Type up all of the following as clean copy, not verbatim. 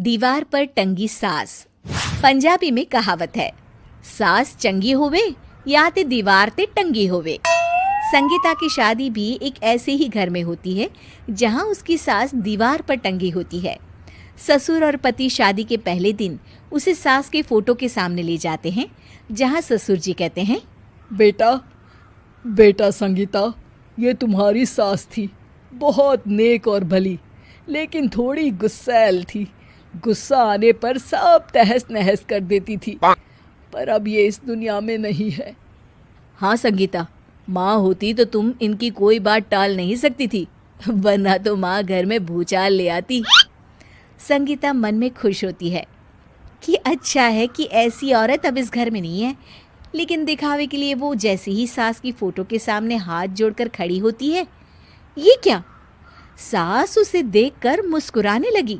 दीवार पर टंगी सास। पंजाबी में कहावत है, सास चंगी होवे या ते दीवार ते टंगी होवे। संगीता की शादी भी एक ऐसे ही घर में होती है जहां उसकी सास दीवार पर टंगी होती है। ससुर और पति शादी के पहले दिन उसे सास के फोटो के सामने ले जाते हैं, जहां ससुर जी कहते हैं, बेटा बेटा संगीता, ये तुम्हारी सास थी, बहुत नेक और भली, लेकिन थोड़ी गुस्सैल थी। गुस्सा आने पर सब तहस नहस कर देती थी, पर अब ये इस दुनिया में नहीं है। हाँ संगीता, माँ होती तो तुम इनकी कोई बात टाल नहीं सकती थी, वरना तो माँ घर में भूचाल ले आती। संगीता मन में खुश होती है कि अच्छा है कि ऐसी औरत अब इस घर में नहीं है, लेकिन दिखावे के लिए वो जैसे ही सास की फोटो के सामने हाथ जोड़कर खड़ी होती है, ये क्या? सास उसे देखकर मुस्कुराने लगी।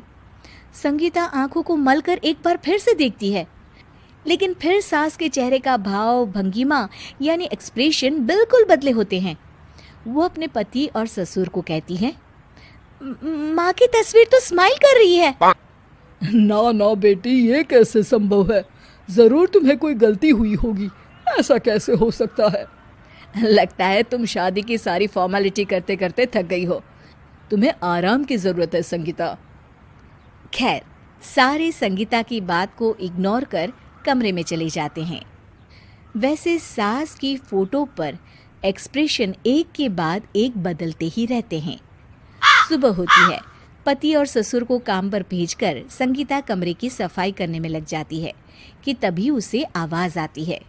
संगीता आंखों को मलकर एक बार फिर से देखती है, लेकिन फिर सास के चेहरे का भाव, भंगिमा यानी एक्सप्रेशन बिल्कुल बदले होते हैं। वो अपने पति और ससुर को कहती है, माँ की तस्वीर तो स्माइल कर रही है। ना ना बेटी, ये कैसे संभव है? जरूर तुम्हें कोई गलती हुई होगी, ऐसा कैसे हो सकता है? लगता है तुम शादी की सारी फॉर्मेलिटी करते करते थक गई हो, तुम्हें आराम की जरूरत है संगीता। खैर, सारे संगीता की बात को इग्नोर कर कमरे में चले जाते हैं। वैसे सास की फोटो पर एक्सप्रेशन एक के बाद एक बदलते ही रहते हैं। सुबह होती है, पति और ससुर को काम पर भेजकर संगीता कमरे की सफाई करने में लग जाती है कि तभी उसे आवाज आती है,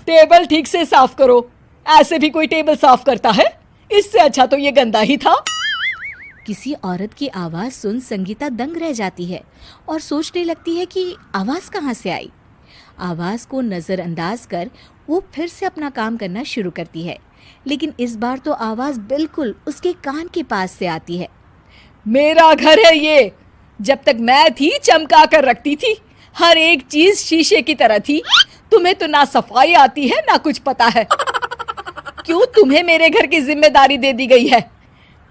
टेबल ठीक से साफ करो। ऐसे भी कोई टेबल साफ करता है? इससे अच्छा तो ये गंदा ही था। किसी औरत की आवाज सुन संगीता दंग रह जाती है और सोचने लगती है कि आवाज कहाँ से आई। आवाज को नजरअंदाज कर वो फिर से अपना काम करना शुरू करती है, लेकिन इस बार तो आवाज बिल्कुल उसके कान के पास से आती है। मेरा घर है ये। जब तक मैं थी चमका कर रखती थी, हर एक चीज शीशे की तरह थी। तुम्हें तो ना सफाई आती है ना कुछ पता है। क्यों तुम्हें मेरे घर की जिम्मेदारी दे दी गई है?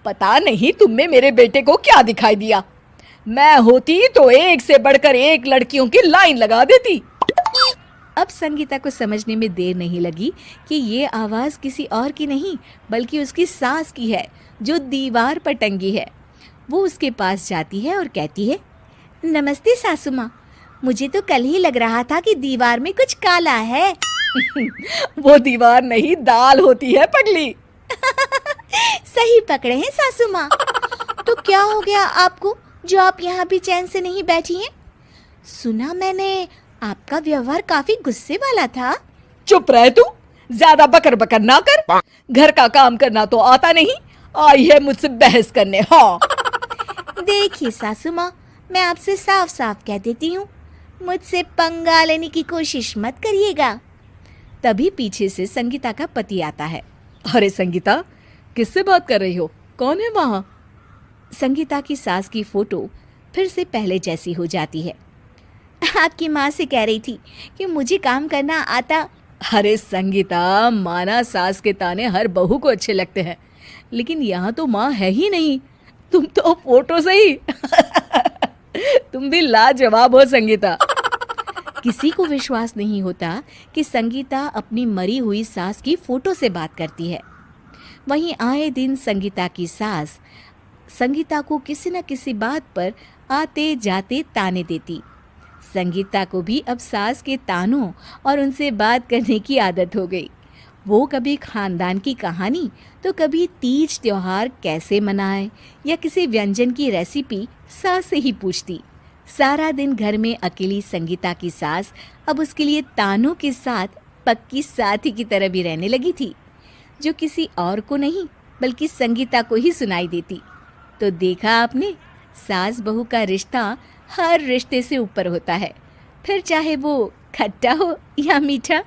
पता नहीं तुम में मेरे बेटे को क्या दिखाई दिया। मैं होती तो एक से बढ़कर एक लड़कियों की लाइन लगा देती। अब संगीता को समझने में देर नहीं लगी कि ये आवाज किसी और की नहीं बल्कि उसकी सास की है, जो दीवार पर टंगी है। वो उसके पास जाती है और कहती है, नमस्ते सासू माँ, मुझे तो कल ही लग रहा था कि दीवार में कुछ काला है। वो दीवार नहीं, दाल होती है पगली। सही पकड़े हैं सासू माँ। तो क्या हो गया आपको जो आप यहाँ भी चैन से नहीं बैठी हैं? सुना मैंने आपका व्यवहार काफी गुस्से वाला था। चुप रह तू, ज्यादा बकर बकर ना कर। घर का काम करना तो आता नहीं, आई है मुझसे बहस करने। हाँ देखिए सासू माँ, मैं आपसे साफ साफ कह देती हूँ, मुझसे पंगा लेने की कोशिश मत करिएगा। तभी पीछे से संगीता का पति आता है। अरे संगीता, किससे बात कर रही हो? कौन है वहाँ? संगीता की सास की फोटो फिर से पहले जैसी हो जाती है। आपकी माँ से कह रही थी कि मुझे काम करना आता। अरे संगीता, माना सास के ताने हर बहू को अच्छे लगते हैं, लेकिन यहाँ तो माँ है ही नहीं। तुम तो फोटो से ही तुम भी लाजवाब हो संगीता। किसी को विश्वास नहीं होता कि संगीता अपनी मरी हुई सास की फोटो से बात करती है। वहीं आए दिन संगीता की सास संगीता को किसी न किसी बात पर आते जाते ताने देती। संगीता को भी अब सास के तानों और उनसे बात करने की आदत हो गई। वो कभी खानदान की कहानी तो कभी तीज त्योहार कैसे मनाए या किसी व्यंजन की रेसिपी सास से ही पूछती। सारा दिन घर में अकेली संगीता की सास अब उसके लिए तानों के साथ पक्की साथी की तरह भी रहने लगी थी, जो किसी और को नहीं बल्कि संगीता को ही सुनाई देती। तो देखा आपने, सास बहू का रिश्ता हर रिश्ते से ऊपर होता है, फिर चाहे वो खट्टा हो या मीठा।